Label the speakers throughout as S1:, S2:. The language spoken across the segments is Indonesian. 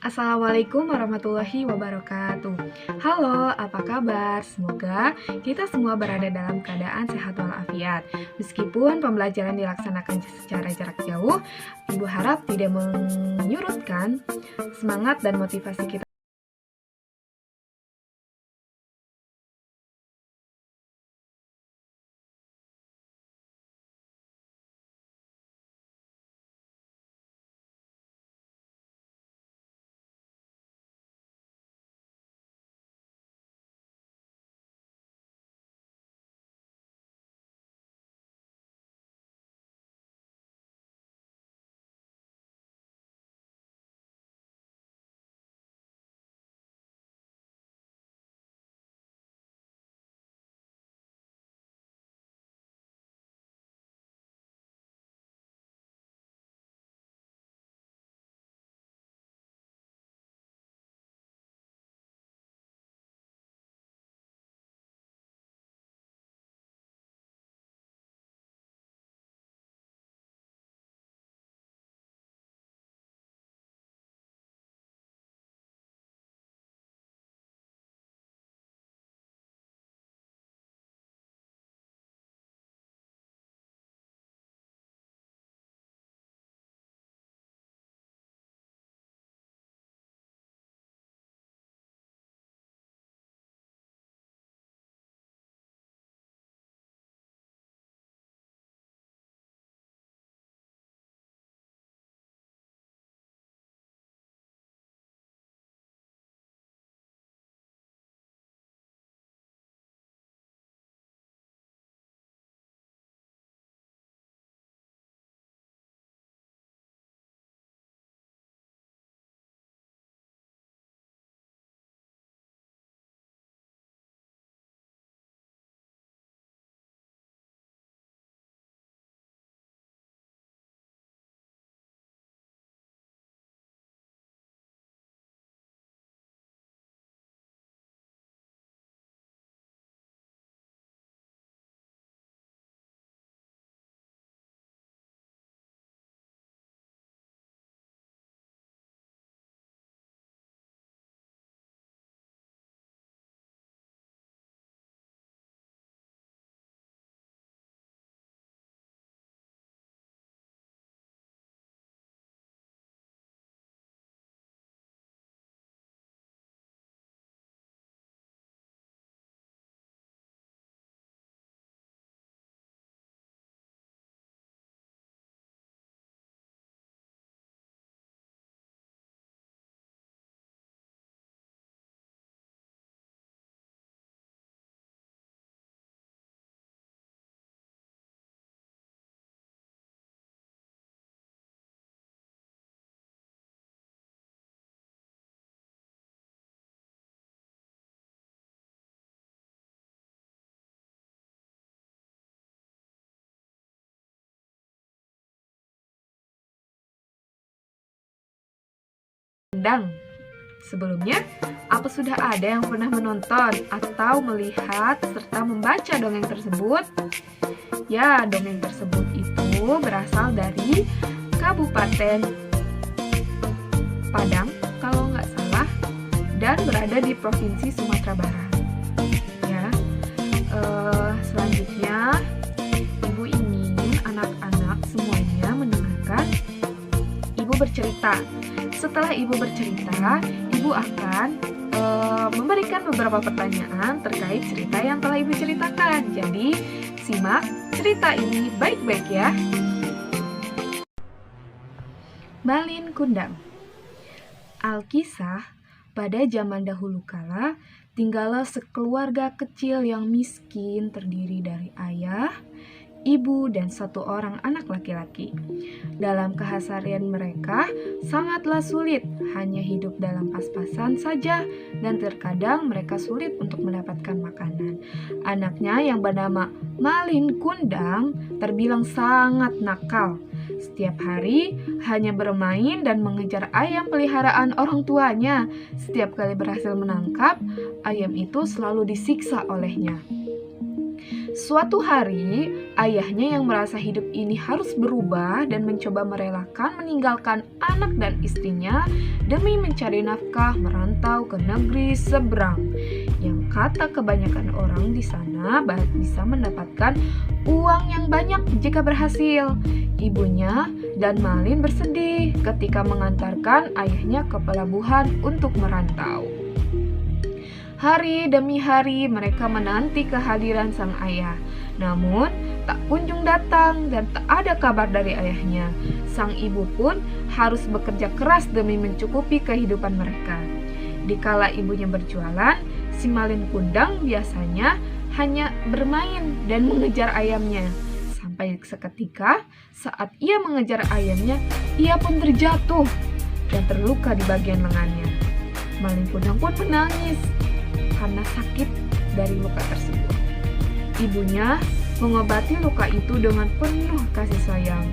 S1: Assalamualaikum warahmatullahi wabarakatuh. Halo, apa kabar? Semoga kita semua berada dalam keadaan sehat walafiat. Meskipun pembelajaran dilaksanakan secara jarak jauh, Ibu harap tidak menyurutkan semangat dan motivasi kita. Sebelumnya, apa sudah ada yang pernah menonton atau melihat serta membaca dongeng tersebut? Ya, dongeng tersebut itu berasal dari Kabupaten Padang, kalau nggak salah, dan berada di Provinsi Sumatera Barat. Ya, selanjutnya, Ibu ingin anak-anak semuanya mendengarkan Ibu bercerita. Setelah Ibu bercerita, Ibu akan memberikan beberapa pertanyaan terkait cerita yang telah Ibu ceritakan. Jadi, simak cerita ini baik-baik ya. Malin Kundang. Alkisah, pada zaman dahulu kala, tinggallah sekeluarga kecil yang miskin terdiri dari ayah, ibu, dan satu orang anak laki-laki. Dalam keseharian mereka sangatlah sulit, hanya hidup dalam pas-pasan saja, dan terkadang mereka sulit untuk mendapatkan makanan. Anaknya yang bernama Malin Kundang terbilang sangat nakal. Setiap hari hanya bermain dan mengejar ayam peliharaan orang tuanya. Setiap kali berhasil menangkap, ayam itu selalu disiksa olehnya. Suatu hari, ayahnya yang merasa hidup ini harus berubah dan mencoba merelakan meninggalkan anak dan istrinya demi mencari nafkah merantau ke negeri seberang. Yang kata kebanyakan orang di sana bisa mendapatkan uang yang banyak jika berhasil. Ibunya dan Malin bersedih ketika mengantarkan ayahnya ke pelabuhan untuk merantau. Hari demi hari mereka menanti kehadiran sang ayah. Namun tak kunjung datang dan tak ada kabar dari ayahnya. Sang ibu pun harus bekerja keras demi mencukupi kehidupan mereka. Dikala ibunya berjualan, si Malin Kundang biasanya hanya bermain dan mengejar ayamnya. Sampai seketika saat ia mengejar ayamnya, ia pun terjatuh dan terluka di bagian lengannya. Malin Kundang pun menangis karena sakit dari luka tersebut. Ibunya mengobati luka itu dengan penuh kasih sayang.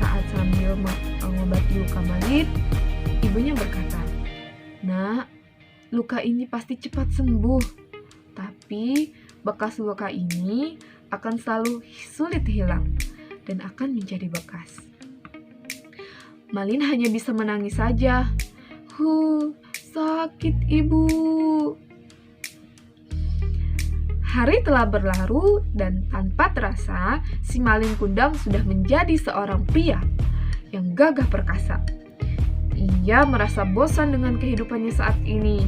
S1: Saat sambil mengobati luka Malin, ibunya berkata, "Nak, luka ini pasti cepat sembuh. Tapi bekas luka ini akan selalu sulit hilang dan akan menjadi bekas." Malin hanya bisa menangis saja. Sakit ibu." Hari telah berlalu dan tanpa terasa si Malin Kundang sudah menjadi seorang pria yang gagah perkasa. Ia merasa bosan dengan kehidupannya saat ini,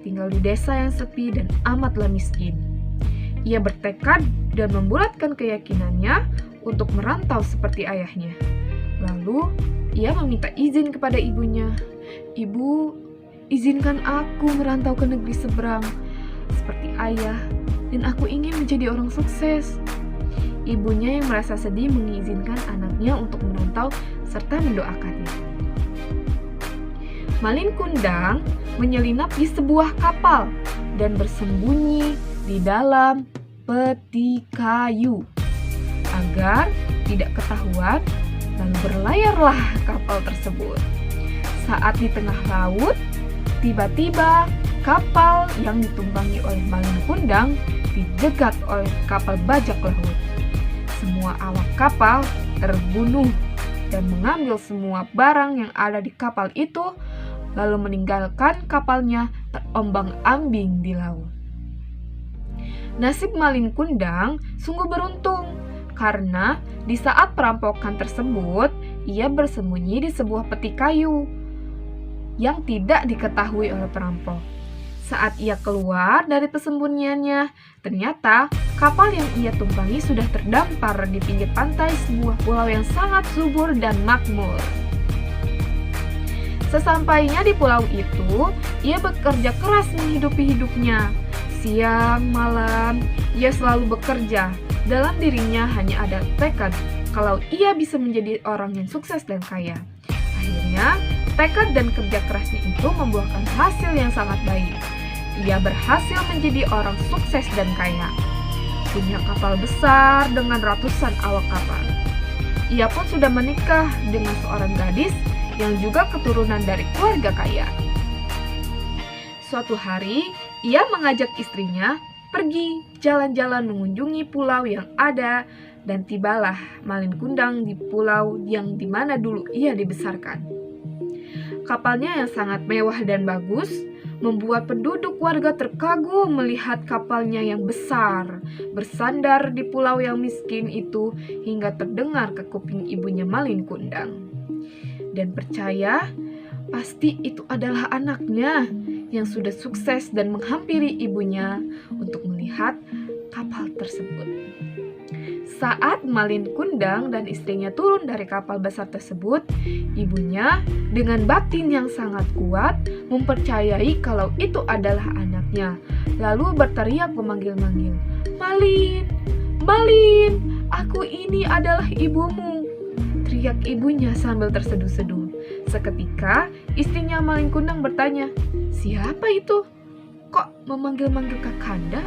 S1: tinggal di desa yang sepi dan amatlah miskin. Ia bertekad dan membulatkan keyakinannya untuk merantau seperti ayahnya. Lalu ia meminta izin kepada ibunya. "Ibu, izinkan aku merantau ke negeri seberang seperti ayah. Dan aku ingin menjadi orang sukses." Ibunya yang merasa sedih mengizinkan anaknya untuk merantau serta mendoakannya. Malin Kundang menyelinap di sebuah kapal dan bersembunyi di dalam peti kayu agar tidak ketahuan, lalu berlayarlah kapal tersebut. Saat di tengah laut, tiba-tiba kapal yang ditumpangi oleh Malin Kundang dijegat oleh kapal bajak laut. Semua awak kapal terbunuh dan mengambil semua barang yang ada di kapal itu, lalu meninggalkan kapalnya terombang-ambing di laut. Nasib Malin Kundang sungguh beruntung karena di saat perampokan tersebut ia bersembunyi di sebuah peti kayu yang tidak diketahui oleh perampok. Saat ia keluar dari persembunyiannya, ternyata kapal yang ia tumpangi sudah terdampar di pinggir pantai sebuah pulau yang sangat subur dan makmur. Sesampainya di pulau itu, ia bekerja keras menghidupi hidupnya. Siang, malam, ia selalu bekerja. Dalam dirinya hanya ada tekad kalau ia bisa menjadi orang yang sukses dan kaya. Akhirnya, tekad dan kerja kerasnya itu membuahkan hasil yang sangat baik. Ia berhasil menjadi orang sukses dan kaya. Punya kapal besar dengan ratusan awak kapal. Ia pun sudah menikah dengan seorang gadis yang juga keturunan dari keluarga kaya. Suatu hari, ia mengajak istrinya pergi jalan-jalan mengunjungi pulau yang ada, dan tibalah Malin Kundang di pulau yang dimana dulu ia dibesarkan. Kapalnya yang sangat mewah dan bagus membuat penduduk warga terkagum melihat kapalnya yang besar bersandar di pulau yang miskin itu hingga terdengar ke kuping ibunya Malin Kundang. Dan percaya pasti itu adalah anaknya yang sudah sukses dan menghampiri ibunya untuk melihat kapal tersebut. Saat Malin Kundang dan istrinya turun dari kapal besar tersebut, ibunya dengan batin yang sangat kuat mempercayai kalau itu adalah anaknya, lalu berteriak memanggil-manggil, "Malin, Malin, aku ini adalah ibumu," teriak ibunya sambil terseduh-seduh. Seketika istrinya Malin Kundang bertanya, "Siapa itu? Kok memanggil-manggil Kakanda?"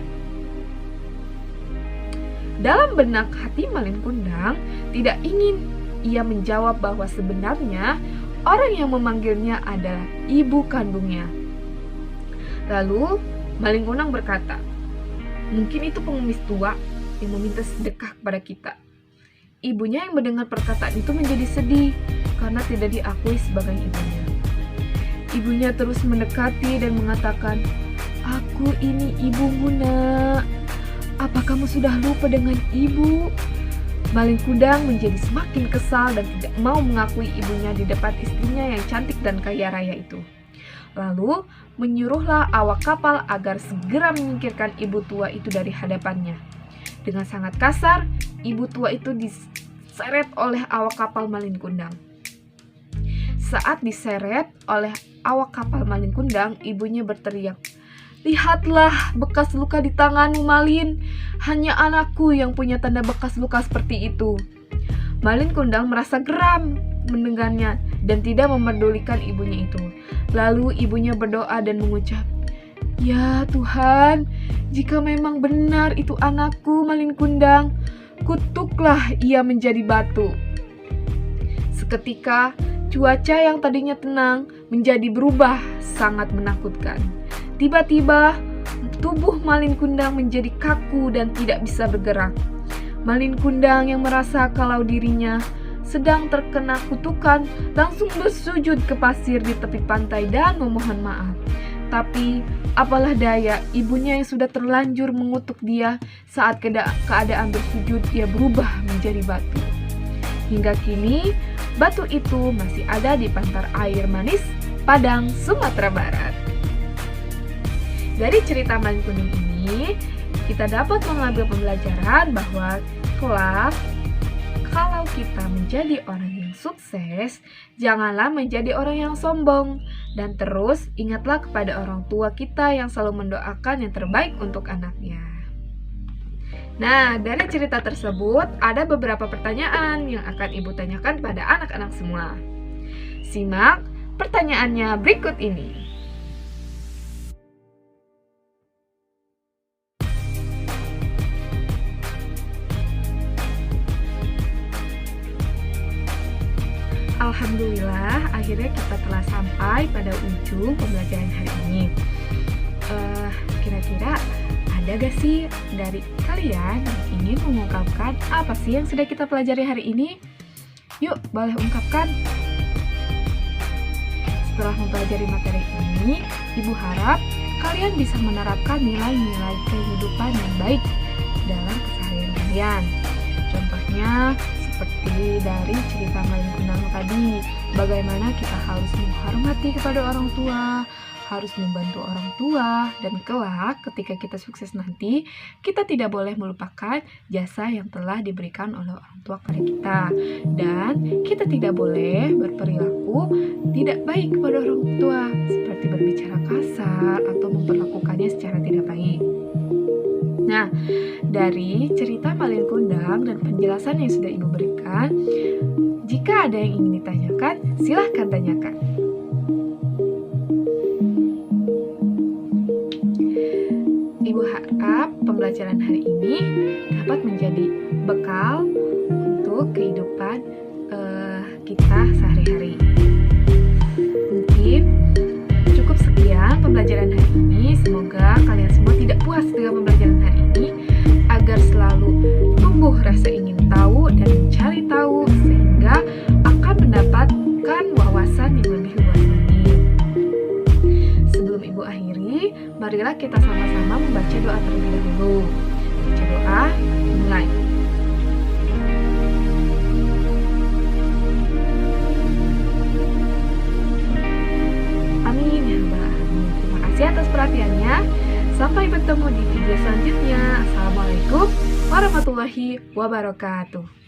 S1: Dalam benak hati Malin Kundang tidak ingin ia menjawab bahwa sebenarnya orang yang memanggilnya adalah ibu kandungnya. Lalu Malin Kundang berkata, "Mungkin itu pengemis tua yang meminta sedekah kepada kita. Ibunya yang mendengar perkataan itu menjadi sedih karena tidak diakui sebagai ibunya. Ibunya terus mendekati dan mengatakan, "Aku ini ibumu, nak. Apa kamu sudah lupa dengan ibu?" Malin Kundang menjadi semakin kesal dan tidak mau mengakui ibunya di depan istrinya yang cantik dan kaya raya itu. Lalu menyuruhlah awak kapal agar segera menyingkirkan ibu tua itu dari hadapannya. Dengan sangat kasar, ibu tua itu diseret oleh awak kapal Malin Kundang. Saat diseret oleh awak kapal Malin Kundang, ibunya berteriak, "Lihatlah bekas luka di tanganmu, Malin. Hanya anakku yang punya tanda bekas luka seperti itu." Malin Kundang merasa geram mendengarnya dan tidak memedulikan ibunya itu. Lalu ibunya berdoa dan mengucap, "Ya Tuhan, jika memang benar itu anakku Malin Kundang, kutuklah ia menjadi batu." Seketika, cuaca yang tadinya tenang menjadi berubah sangat menakutkan. Tiba-tiba, tubuh Malin Kundang menjadi kaku dan tidak bisa bergerak. Malin Kundang yang merasa kalau dirinya sedang terkena kutukan langsung bersujud ke pasir di tepi pantai dan memohon maaf. Tapi apalah daya, ibunya yang sudah terlanjur mengutuk dia saat keadaan bersujud, ia berubah menjadi batu. Hingga kini, batu itu masih ada di pantai air manis Padang, Sumatera Barat. Dari cerita Malin Kundang ini, kita dapat mengambil pembelajaran bahwa kelak kalau kita menjadi orang yang sukses, janganlah menjadi orang yang sombong. Dan terus ingatlah kepada orang tua kita yang selalu mendoakan yang terbaik untuk anaknya. Nah, dari cerita tersebut ada beberapa pertanyaan yang akan Ibu tanyakan pada anak-anak semua. Simak pertanyaannya berikut ini. Alhamdulillah, akhirnya kita telah sampai pada ujung pembelajaran hari ini. Kira-kira ada gak sih dari kalian yang ingin mengungkapkan apa sih yang sudah kita pelajari hari ini? Yuk, boleh ungkapkan. Setelah mempelajari materi ini, Ibu harap kalian bisa menerapkan nilai-nilai kehidupan yang baik dalam keseharian kalian. Contohnya, seperti dari cerita Malin Kundang tadi, bagaimana kita harus menghormati kepada orang tua, harus membantu orang tua, dan kelak ketika kita sukses nanti, kita tidak boleh melupakan jasa yang telah diberikan oleh orang tua kepada kita. Dan kita tidak boleh berperilaku tidak baik kepada orang tua, seperti berbicara kasar atau memperlakukannya secara tidak baik. Nah, dari cerita Malin Kundang dan penjelasan yang sudah Ibu berikan, jika ada yang ingin ditanyakan, silahkan tanyakan. Ibu harap pembelajaran hari ini dapat menjadi bekal untuk kehidupan kita sehari-hari. Mungkin cukup sekian pembelajaran hari ini. Semoga kalian semua tidak puas dengan pembelajaran hari ini, agar selalu tumbuh rasa ingin tahu dan mencari tahu sehingga akan mendapatkan wawasan yang lebih luas lagi. Sebelum Ibu akhiri, marilah kita sama-sama membaca doa terlebih dahulu. Baca doa, mulai. Amin ya Rabbal Alamin. Terima kasih atas perhatiannya. Sampai bertemu di video selanjutnya. Assalamualaikum warahmatullahi wabarakatuh.